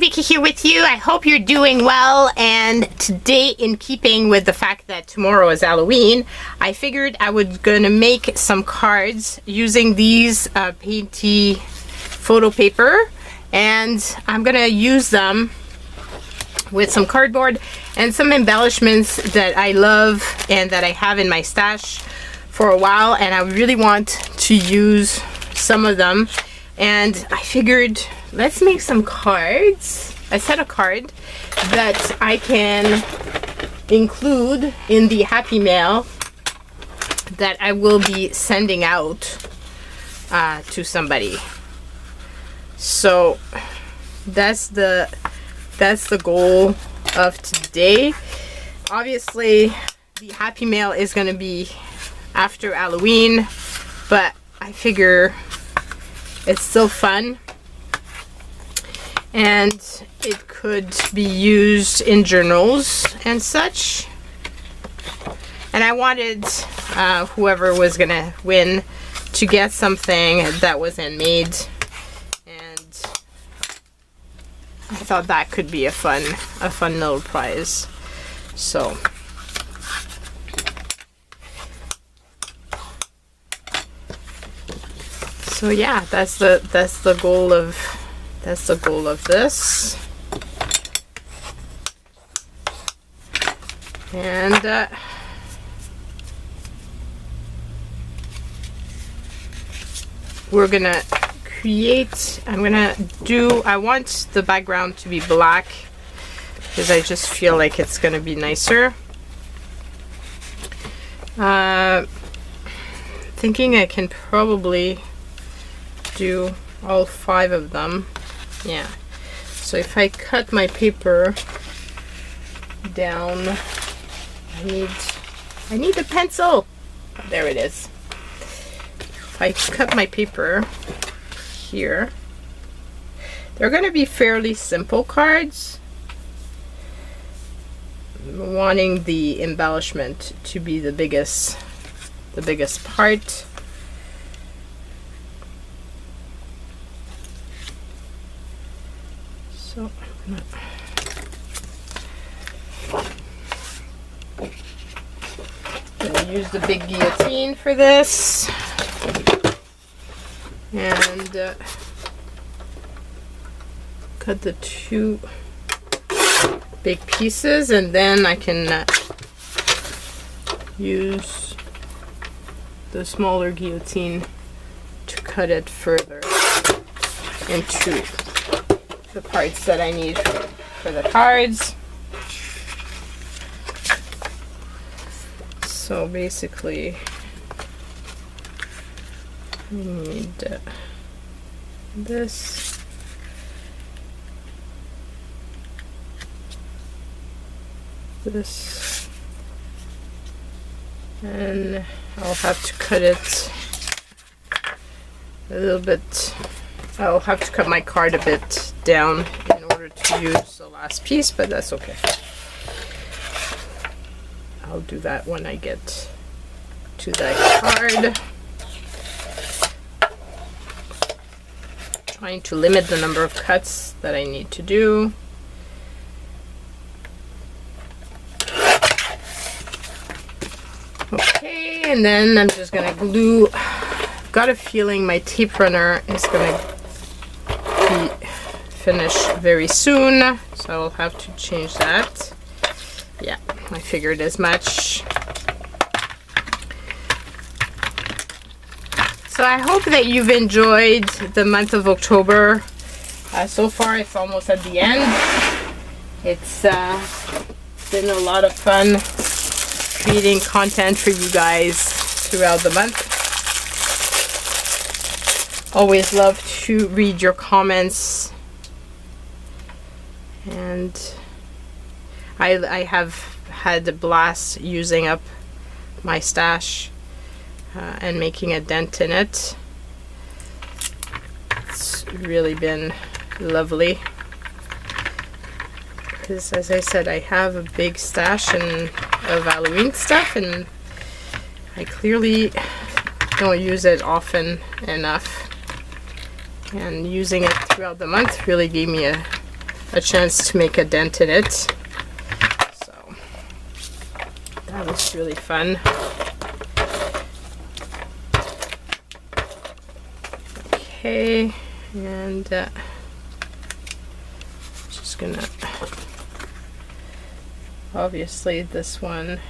Vicky here with you. I hope you're doing well, and today, in keeping with the fact that tomorrow is Halloween, I figured I was gonna make some cards using these painty photo paper, and I'm gonna use them with some cardboard and some embellishments that I love and that I have in my stash for a while, and I really want to use some of them. And I figured, let's make some cards, a set of cards that I can include in the Happy Mail that I will be sending out to somebody. So that's the goal of today. Obviously, the Happy Mail is going to be after Halloween, but I figure it's still fun, and it could be used in journals and such. And I wanted whoever was gonna win to get something that was handmade, and I thought that could be a fun little prize. So yeah, that's the goal of this. And we're gonna create, I want the background to be black because I just feel like it's gonna be nicer. Thinking I can probably do all 5 of them. Yeah, so if I cut my paper down, I need a pencil. There it is. If I cut my paper here, they're going to be fairly simple cards. I'm wanting the embellishment to be the biggest part. So I'm gonna use the big guillotine for this, and cut the 2 big pieces, and then I can use the smaller guillotine to cut it further into the parts that I need for the cards. So basically, I need this, and I'll have to cut it a little bit. I'll have to cut my card a bit down in order to use the last piece, but that's okay. I'll do that when I get to that card. Trying to limit the number of cuts that I need to do. Okay, and then I'm just gonna glue. I've got a feeling my tape runner is gonna be finished very soon, so I'll have to change that. Yeah, I figured as much. So I hope that you've enjoyed the month of October. So far, it's almost at the end. It's been a lot of fun creating content for you guys throughout the month. Always love to read your comments, and I have had a blast using up my stash and making a dent in it. It's really been lovely because, as I said, I have a big stash of Halloween stuff, and I clearly don't use it often enough. And using it throughout the month really gave me a a chance to make a dent in it. So that was really fun. Okay, and just gonna, obviously this one,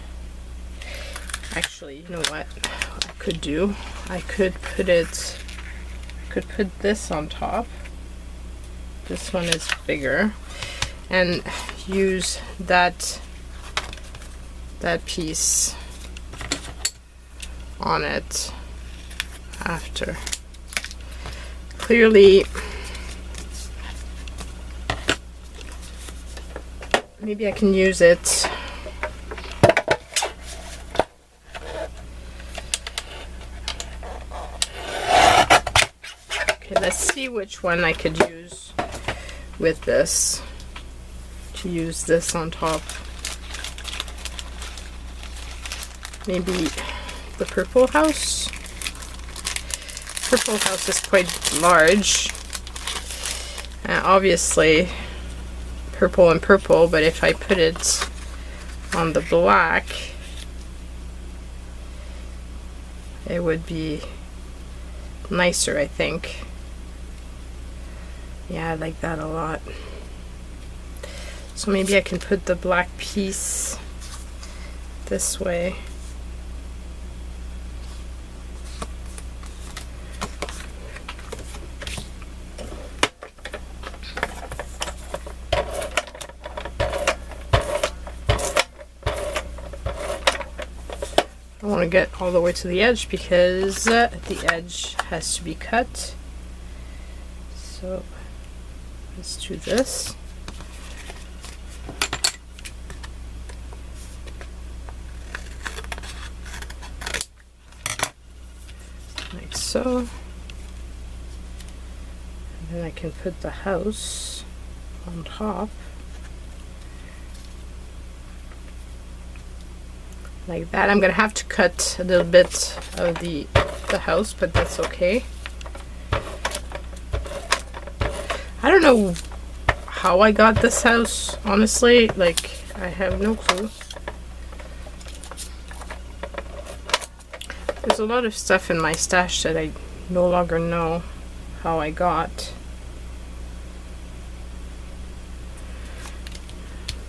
actually, you know what I could do? I could put this on top. This one is bigger, and use that piece on it after. Clearly, maybe I can use it. Okay, let's see which one I could use with this. To use this on top. Maybe the purple house. Purple house is quite large. Obviously, purple and purple, but if I put it on the black, it would be nicer, I think. Yeah, I like that a lot. So maybe I can put the black piece this way. I want to get all the way to the edge because the edge has to be cut. So let's do this. Like so. And then I can put the house on top. Like that. I'm gonna have to cut a little bit of the house, but that's okay. I don't know how I got this house, honestly. Like, I have no clue. There's a lot of stuff in my stash that I no longer know how I got,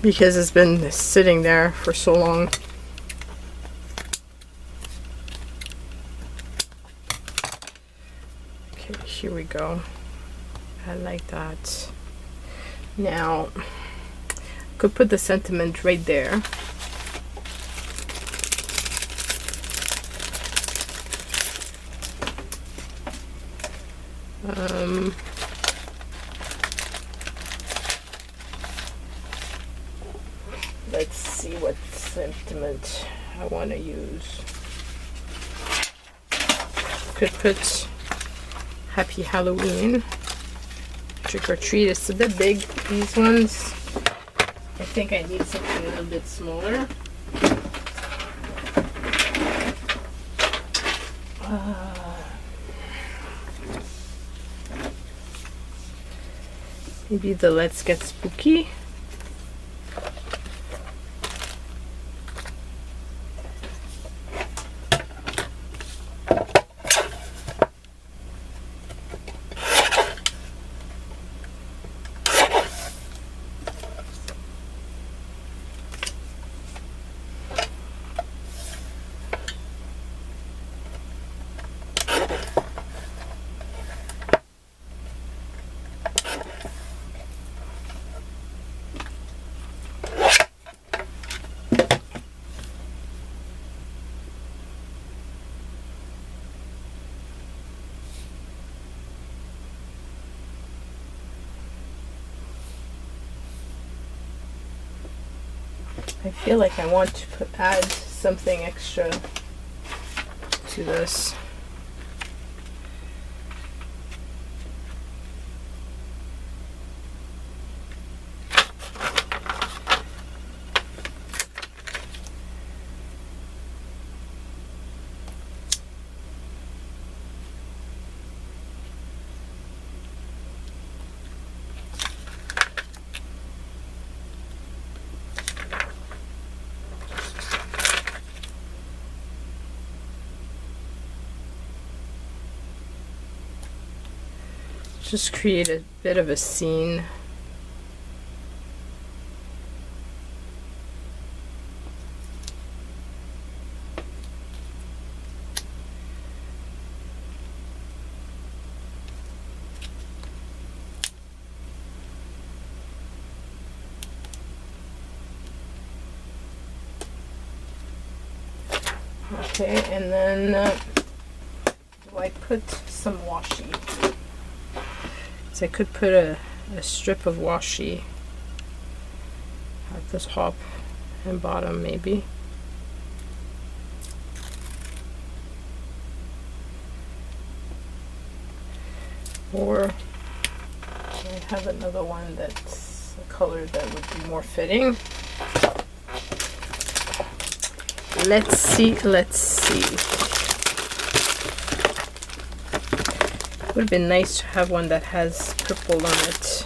because it's been sitting there for so long. Here we go. I like that. Now, I could put the sentiment right there. Let's see what sentiment I want to use. Could put Happy Halloween, Trick or Treat. It's a bit big, these ones. I think I need something a little bit smaller. Maybe the Let's Get Spooky. I feel like I want to add something extra to this. just create a bit of a scene. Okay, and then do I put some washi? So I could put a strip of washi at the top and bottom maybe. Or I have another one that's a color that would be more fitting. Let's see. It would have been nice to have one that has purple on it.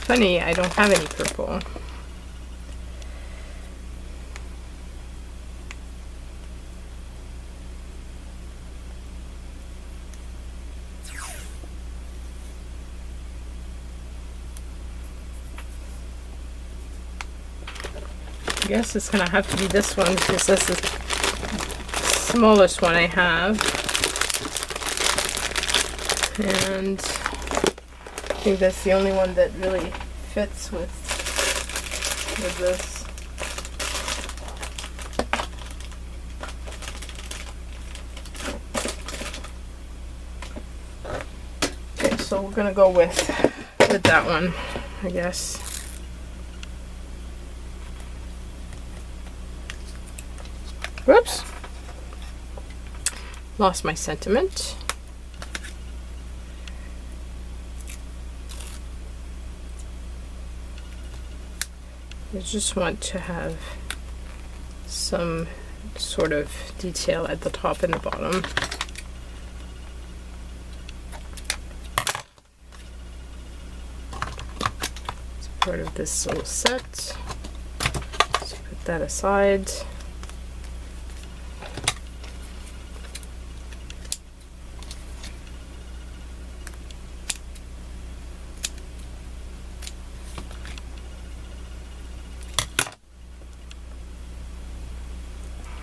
Funny, I don't have any purple. I guess it's gonna have to be this one because this is the smallest one I have, and I think that's the only one that really fits with this. Okay, so we're gonna go with that one, I guess. Whoops. Lost my sentiment. I just want to have some sort of detail at the top and the bottom. It's part of this little set. Let's put that aside.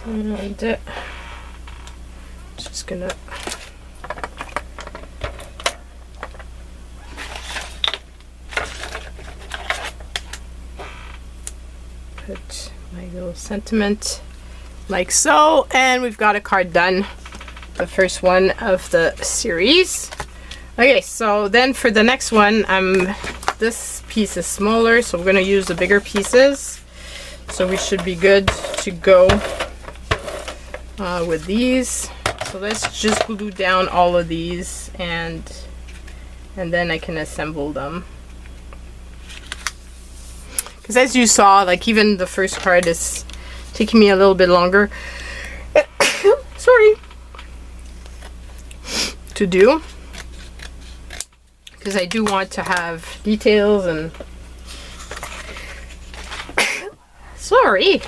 And just gonna put my little sentiment like so, and we've got a card done, the first one of the series. Okay, so then for the next one, this piece is smaller, so we're gonna use the bigger pieces, so we should be good to go with these. So let's just glue down all of these, and then I can assemble them. Because as you saw, like even the first card is taking me a little bit longer sorry, to do, because I do want to have details and sorry,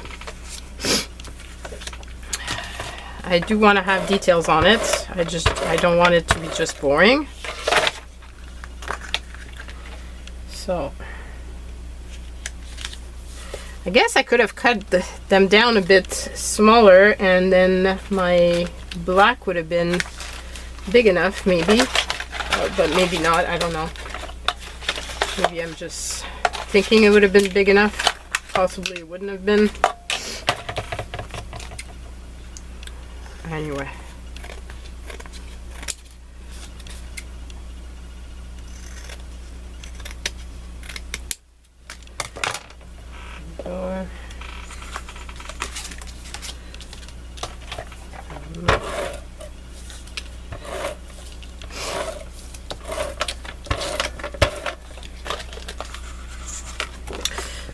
I do want to have details on it. I don't want it to be just boring. So I guess I could have cut them down a bit smaller, and then my black would have been big enough maybe, but maybe not, I don't know. Maybe I'm just thinking it would have been big enough. Possibly it wouldn't have been. Anyway.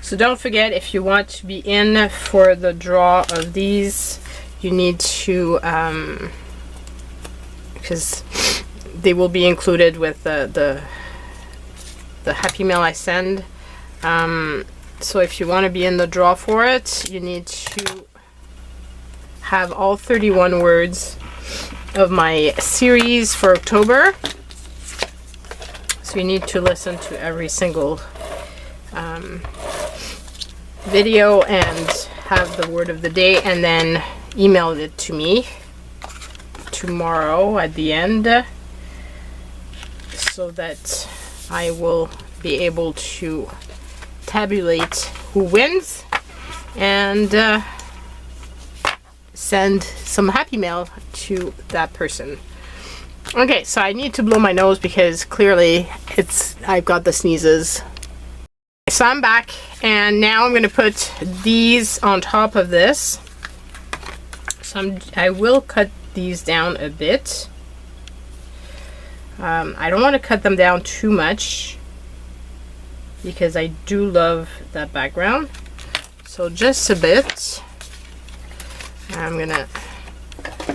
So don't forget, if you want to be in for the draw of these, you need to, because they will be included with the Happy Mail I send. So if you want to be in the draw for it, you need to have all 31 words of my series for October. So you need to listen to every single video and have the word of the day, and then email it to me tomorrow at the end, so that I will be able to tabulate who wins and send some happy mail to that person. Okay, so I need to blow my nose because clearly I've got the sneezes. So I'm back, and now I'm going to put these on top of this. So I will cut these down a bit. I don't want to cut them down too much because I do love that background. So just a bit. I'm going to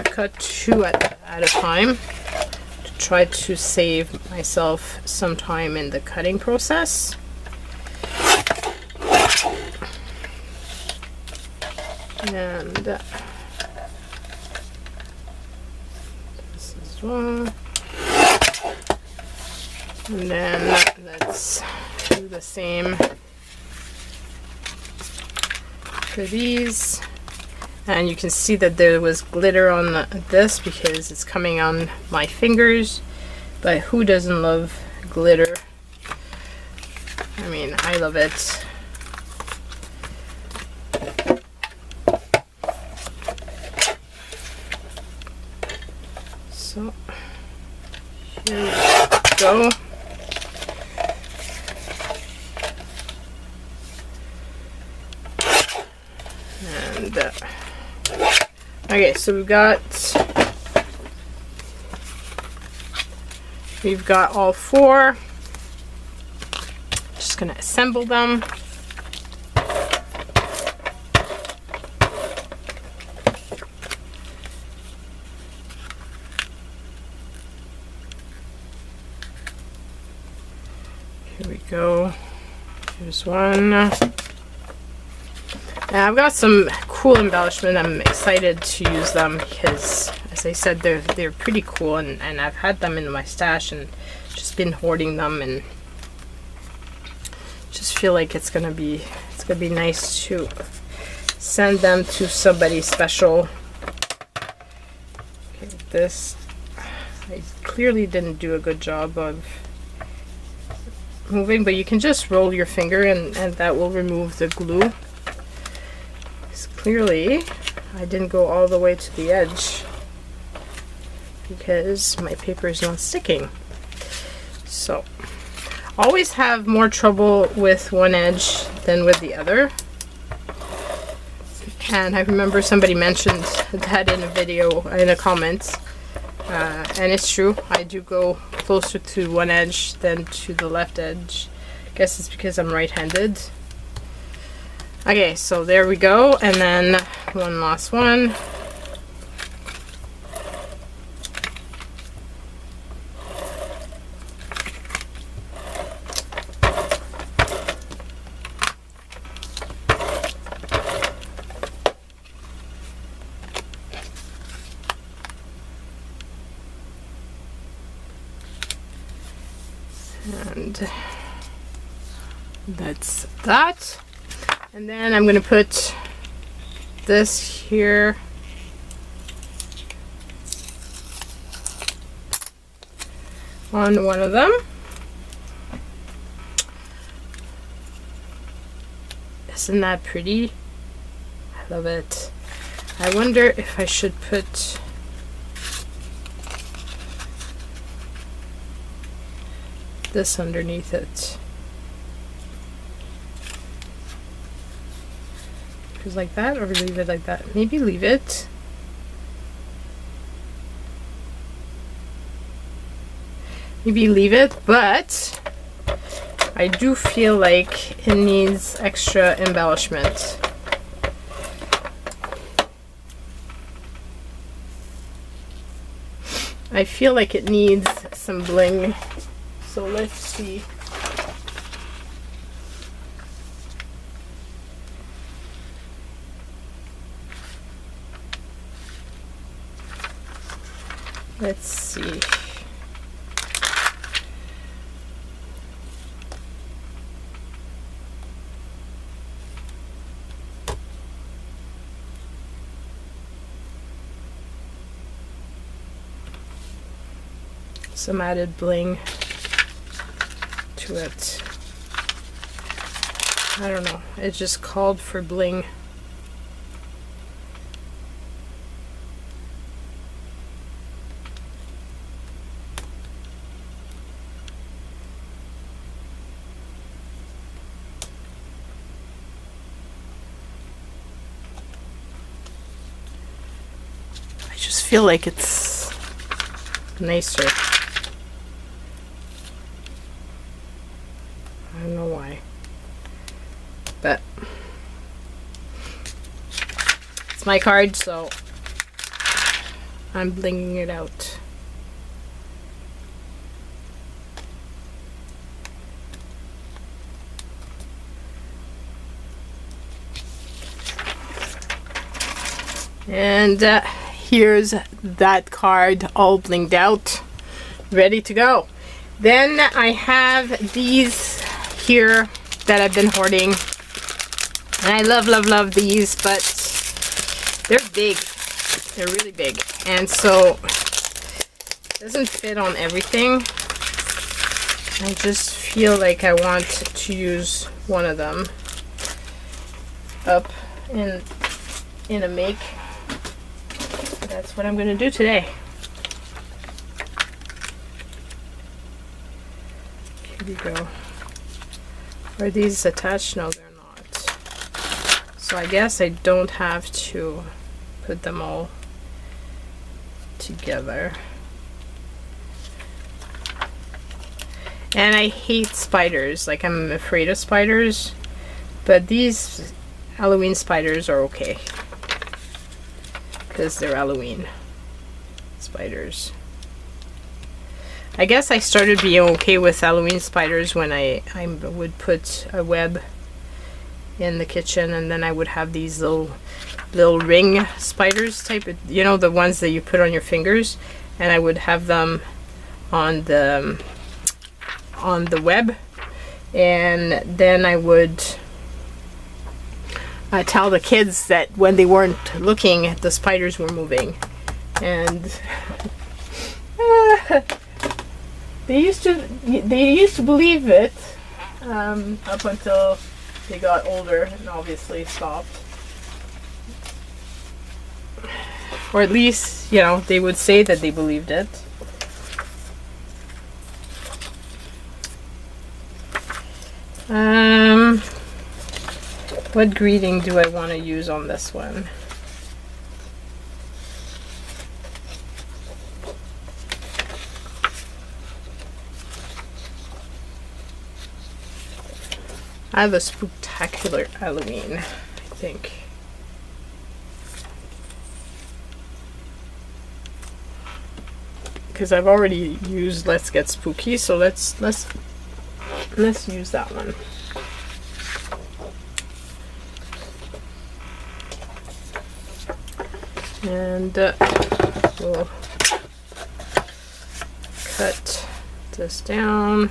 cut 2 at a time to try to save myself some time in the cutting process. And this is one. And then let's do the same for these. And you can see that there was glitter on this because it's coming on my fingers. But who doesn't love glitter? I mean, I love it. So here we go. And okay, so we've got all 4. Just gonna assemble them. Here we go. Here's one. And I've got some cool embellishment. I'm excited to use them because, as I said, they're pretty cool, and I've had them in my stash and just been hoarding them, and just feel like it's gonna be nice to send them to somebody special. Okay, this I clearly didn't do a good job of moving, but you can just roll your finger and that will remove the glue. Clearly I didn't go all the way to the edge because my paper is not sticking. So always have more trouble with one edge than with the other. And I remember somebody mentioned that in a video, in a comment, and it's true. I do go closer to one edge than to the left edge. I guess it's because I'm right-handed. Okay, so there we go, and then one last one. And that's that. And then I'm going to put this here on one of them. Isn't that pretty? I love it. I wonder if I should put this underneath it. Just like that, or leave it like that? Maybe leave it. Maybe leave it, but I do feel like it needs extra embellishment. I feel like it needs some bling. So let's see. Let's see. Some added bling to it. I don't know, it just called for bling. I just feel like it's nicer. I don't know why, but it's my card, so I'm blinging it out. And here's that card all blinged out, ready to go. Then I have these here that I've been hoarding, and I love these, but they're big. They're really big, and so it doesn't fit on everything. I just feel like I want to use one of them up in a make. That's what I'm going to do today. Here we go. Are these attached? No, they're not. So I guess I don't have to put them all together. And I hate spiders. Like, I'm afraid of spiders. But these Halloween spiders are okay, because they're Halloween spiders. I guess I started being okay with Halloween spiders when I would put a web in the kitchen, and then I would have these little ring spiders type of, you know, the ones that you put on your fingers, and I would have them on the web, and then I would tell the kids that when they weren't looking, the spiders were moving, and they used to believe it up until they got older and obviously stopped. Or at least, you know, they would say that they believed it. What greeting do I want to use on this one? I have a spectacular Halloween, I think. Because I've already used Let's Get Spooky, so let's use that one. And we'll cut this down.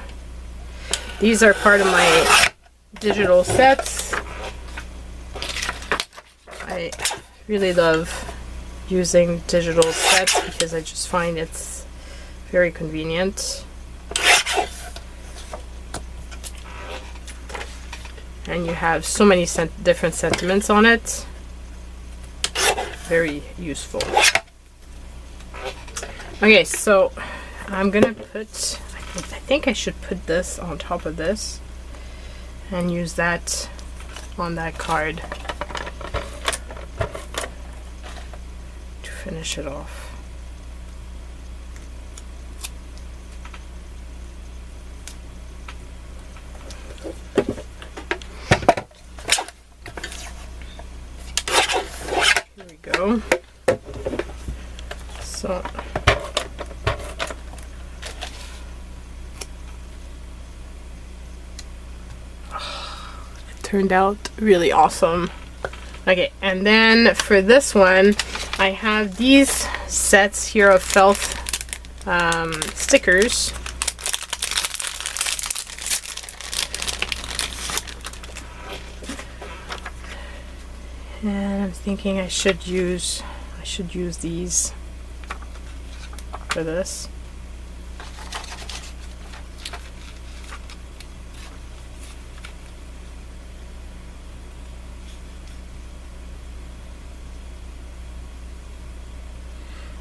These are part of my digital sets. I really love using digital sets because I just find it's very convenient. And you have so many different sentiments on it. Very useful. Okay, so I'm gonna put, I think I should put this on top of this and use that on that card to finish it off. Here we go. So turned out really awesome. Okay, and then for this one I have these sets here of felt stickers. And I'm thinking I should use these for this.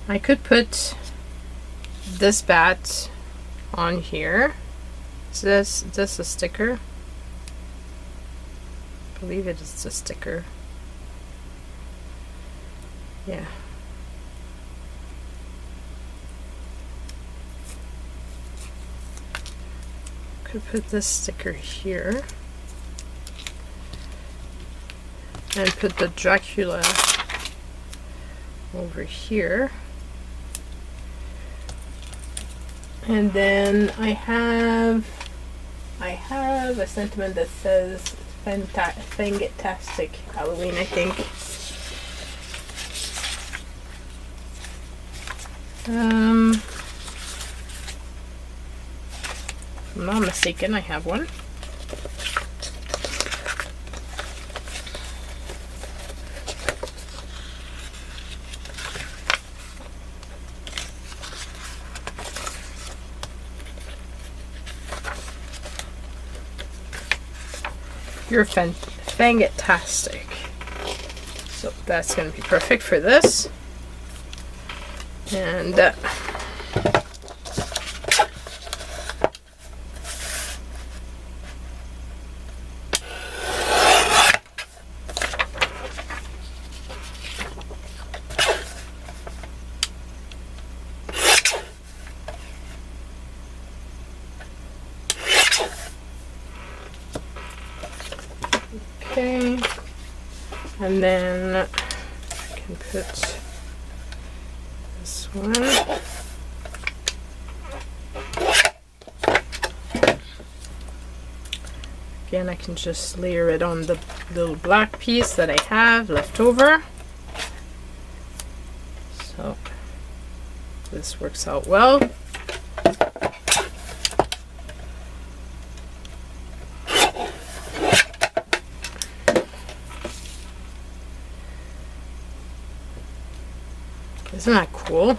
I could put this bat on here. Is this a sticker? I believe it is a sticker. Yeah. Could put this sticker here. And put the Dracula over here. And then I have a sentiment that says Fantastic Halloween, I think. If I'm not mistaken, I have one. You're fantastic. So that's going to be perfect for this. And okay, and then I can put this one. Again, I can just layer it on the little black piece that I have left over. So this works out well. Isn't that cool?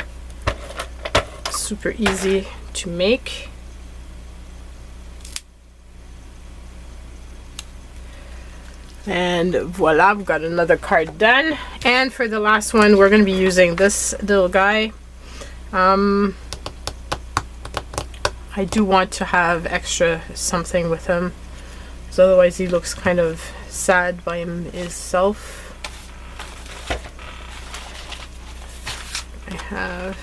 Super easy to make. And voila, we've got another card done. And for the last one, we're going to be using this little guy. I do want to have extra something with him, because otherwise he looks kind of sad by himself. I have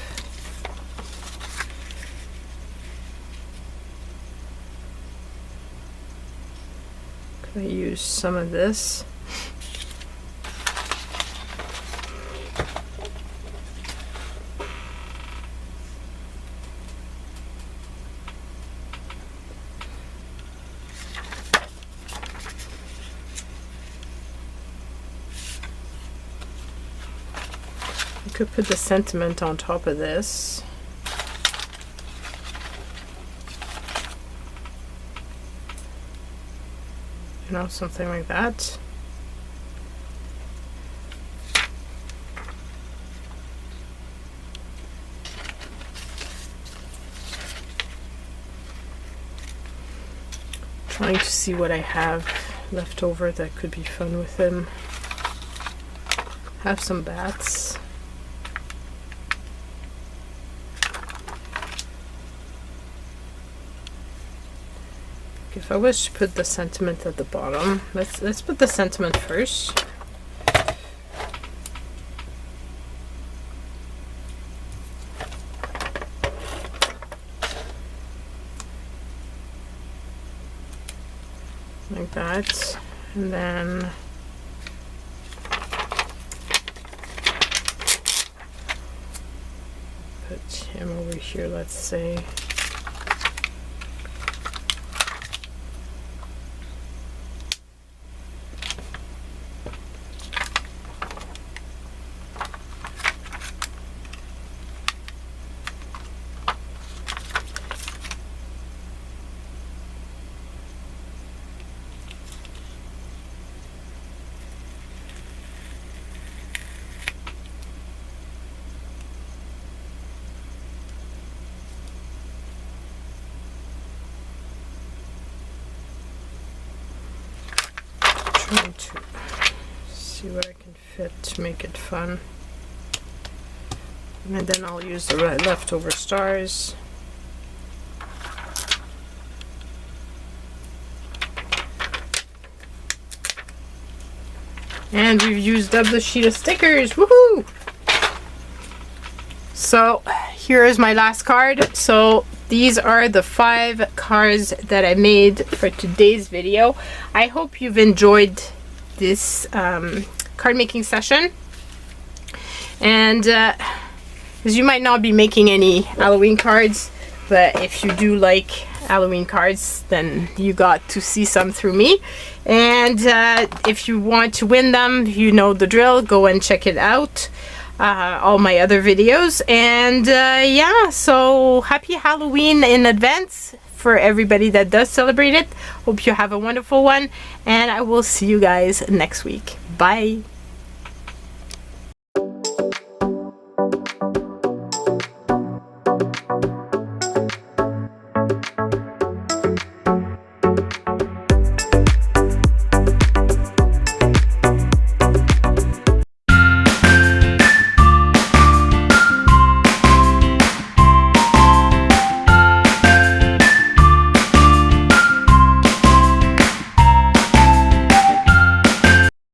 I use some of this. I could put the sentiment on top of this. You know, something like that. Trying to see what I have left over that could be fun with him. Have some bats. If I was to put the sentiment at the bottom, let's put the sentiment first. Like that, and then put him over here, let's say. going to see what I can fit to make it fun. And then I'll use the leftover stars. And we've used up the sheet of stickers. Woohoo! So here is my last card. So these are the 5 cards that I made for today's video. I hope you've enjoyed this card making session. And as you might not be making any Halloween cards, but if you do like Halloween cards, then you got to see some through me. And if you want to win them, you know the drill. Go and check it out. All my other videos. And yeah, so happy Halloween in advance for everybody that does celebrate it. Hope you have a wonderful one, and I will see you guys next week. Bye.